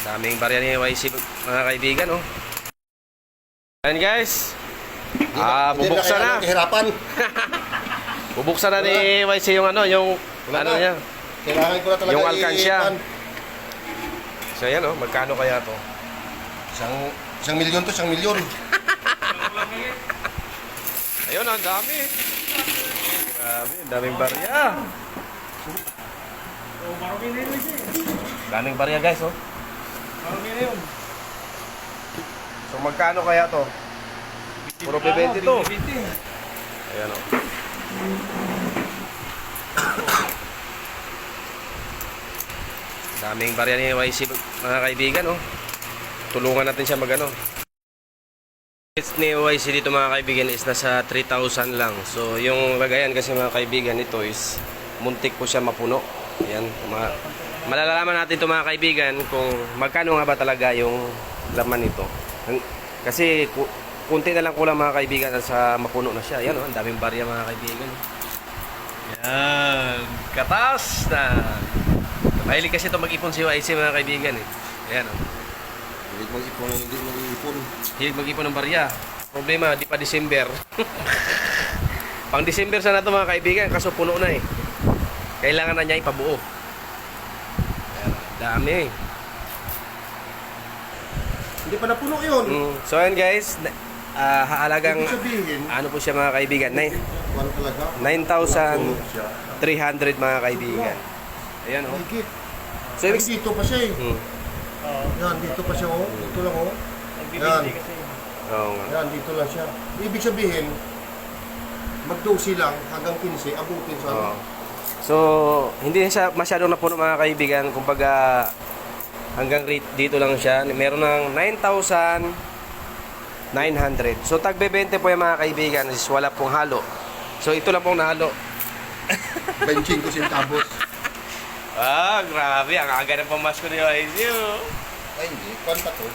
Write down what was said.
Daming barya ni YC mga kaibigan, oh. Ayan guys. Bubuksan na. Kahirapan. Bubuksan na ni YC yung ano, yung ano niya. Kailangan ko na talaga yung alkansya. So ayan, oh, magkano kaya to? Isang milyon to, isang milyon. Ayun, ang dami. Grabe, ang daming barya. Daming barya guys, oh. So magkano kaya to? Puro P20 to. Ayan, oh. Daming barya ni YC mga kaibigan, oh. Tulungan natin siya magano. It's ni YC dito mga kaibigan is nasa 3,000 lang. So yung lagayan kasi mga kaibigan ito is muntik po siya mapuno. Ayan, malalaman natin ito mga kaibigan kung magkano nga ba talaga yung laman nito. Kasi kunti na lang kulang mga kaibigan sa mapuno na siya. Ayan, oh, ang daming barya mga kaibigan. Ayan, katas na. Mahilig kasi ito mag-ipon si YC mga kaibigan, eh. Ayan, oh. Hindi mag-ipon, hindi mag-ipon. Hilig mag-ipon ng barya. Problema, di pa December. Pang December sana ito mga kaibigan, kaso puno na, eh. Kailangan na niya ipabuo. Ayan, dami, eh. Hindi pa napuno yun. So ayan guys, haalagang Ibig sabihin, ano po siya mga kaibigan, wala talaga. 9,300 mga kaibigan. Ayan, oh. Higit. So Ay, ibig dito pa siya eh. Yan, dito pa siya oh. Dito lang oh. Yan. Oo nga. Yan, dito lang siya. Ibig sabihin, mag-12 lang hanggang 15, abutin sa Oo. So, hindi siya masyadong napuno mga kaibigan. Kumbaga, hanggang rate dito lang siya. Meron ng 9,900. So, tagbe 20 po yung mga kaibigan is wala pong halo. So, ito lang pong nahalo. 25 centavos. Grabe. Ang aga ng pamasko ni YC. Ay, hindi. Kwan pa to.